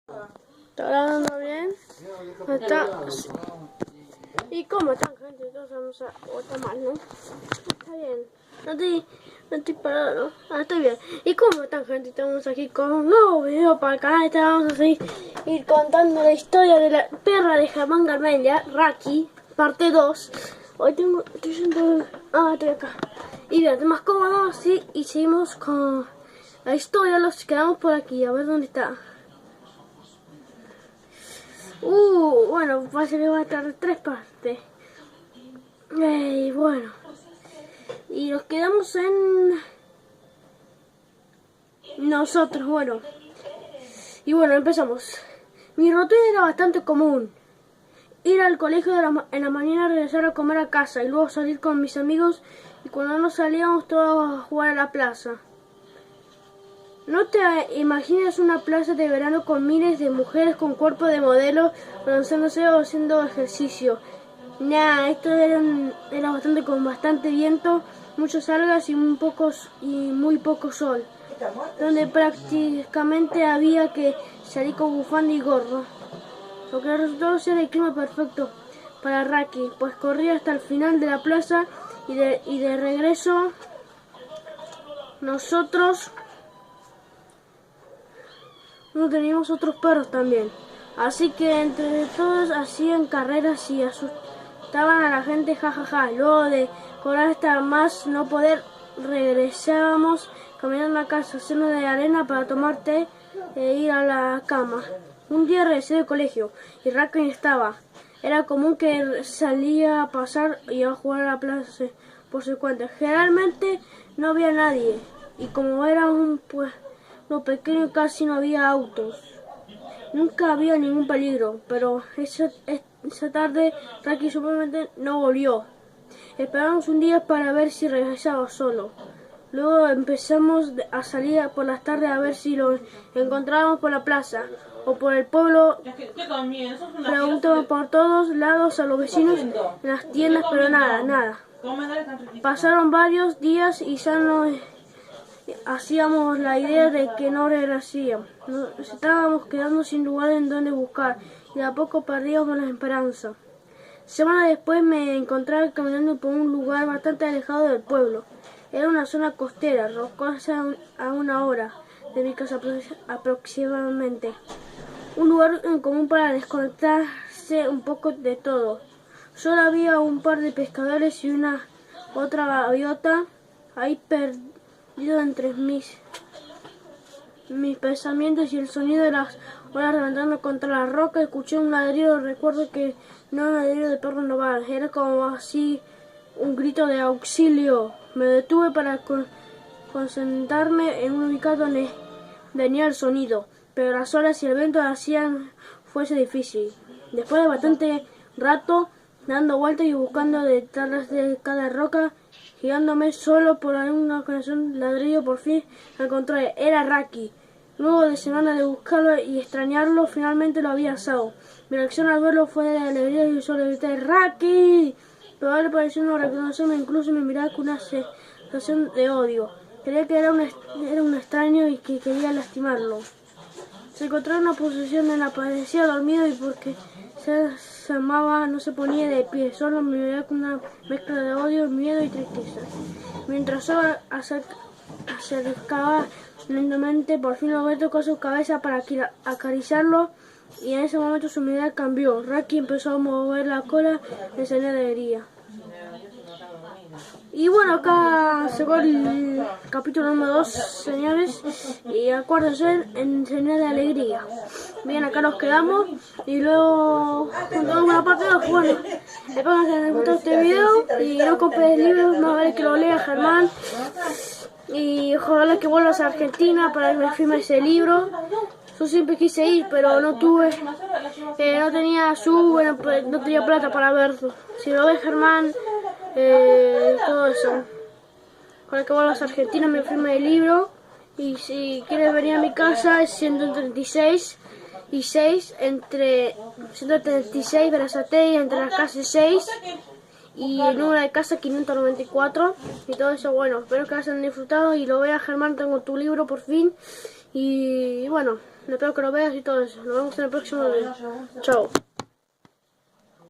¿Está grabando bien? ¿Está? ¿Y cómo están, gente? Todos vamos a... o está mal, ¿no? Está bien. No estoy parado, ¿no? Ah, estoy bien. ¿Y cómo están, gente? Estamos aquí con un nuevo video para el canal. Vamos a seguir ir contando la historia de la perra de Germán Garmendia, Raki, parte 2. Hoy estoy yendo... Ah, estoy acá. Y bien, más cómodo, sí. Y seguimos con la historia. Los quedamos por aquí. A ver dónde está. Bueno, parece que va a estar 3 partes. Bueno. Y nos quedamos en... nosotros, bueno. Y bueno, empezamos. Mi rutina era bastante común. Ir al colegio en la mañana, regresar a comer a casa y luego salir con mis amigos, y cuando no salíamos todos a jugar a la plaza. No te imaginas una plaza de verano con miles de mujeres con cuerpo de modelo balanzándose o haciendo ejercicio. Nah, esto era bastante con bastante viento, muchas algas y muy poco sol, donde prácticamente había que salir con bufanda y gorro. Lo que resultó ser el clima perfecto para Raki, pues corría hasta el final de la plaza y de regreso nosotros no teníamos otros perros también, así que entre todos hacían carreras y asustaban a la gente, jajaja. Luego de correr hasta más no poder, regresábamos caminando a casa lleno de arena para tomar té e ir a la cama. Un día regresé del colegio y Raki estaba. Era común que salía a pasar y a jugar a la plaza por su cuenta. Generalmente no había nadie, y como era un pueblo pequeño casi no había autos. Nunca había ningún peligro, pero esa tarde Raki simplemente no volvió. Esperamos un día para ver si regresaba solo. Luego empezamos a salir por las tardes a ver si lo encontrábamos por la plaza o por el pueblo. Preguntamos por todos lados a los vecinos, en las tiendas, pero nada. Pasaron varios días y ya no hacíamos la idea de que no regresaríamos. Nos estábamos quedando sin lugar en donde buscar y de a poco perdíamos la esperanza. Semanas después me encontraba caminando por un lugar bastante alejado del pueblo. Era una zona costera, rocosa a 1 hora de mi casa aproximadamente. Un lugar en común para desconectarse un poco de todo. Solo había un par de pescadores y otra gaviota ahí perdido entre mis pensamientos y el sonido de las olas reventando contra la roca. Escuché un ladrido. Recuerdo que no era un ladrido de perro noval, era como así un grito de auxilio. Me detuve para concentrarme en un lugar donde venía el sonido, pero las olas y el viento hacían fuese difícil. Después de bastante rato dando vueltas y buscando detrás de cada roca, girándome solo por alguna ocasión, ladrillo, por fin lo encontré. Era Raki. Luego de semanas de buscarlo y extrañarlo, finalmente lo había asado. Mi reacción al verlo fue de alegría y solo grité ¡Raki! Pero a él pareció no reconocerme, incluso me miraba con una sensación de odio. Creía que era un extraño y que quería lastimarlo. Se encontraba en una posición en la que parecía dormido, y porque se asomaba no se ponía de pie, solo me miraba con una mezcla de odio, miedo y tristeza. Mientras yo acercaba lentamente, por fin logré tocar su cabeza para acariciarlo, y en ese momento su mirada cambió. Raki empezó a mover la cola en señal de alegría. Y bueno, acá se va el capítulo número 2, señores, y acuérdense, en señal de alegría. Bien, acá nos quedamos, y luego contamos una parte 2. Bueno, espero que les gustó este video, y no compres libros, más vale que lo lea Germán, y ojalá que vuelvas a Argentina para que me firme ese libro. Yo siempre quise ir, pero no tuve, no tenía plata para verlo. Si lo ves, Germán, todo eso. Para que vuelvas a Argentina me firme el libro. Y si quieres venir a mi casa es 136 y 6, entre 136 Berazategui, entre las casas 6 y el número de casa 594 y todo eso. Bueno, espero que hayan disfrutado y lo veas, Germán, tengo tu libro por fin. Y bueno. espero que lo veas y todo eso. Nos vemos en el próximo video. Chao.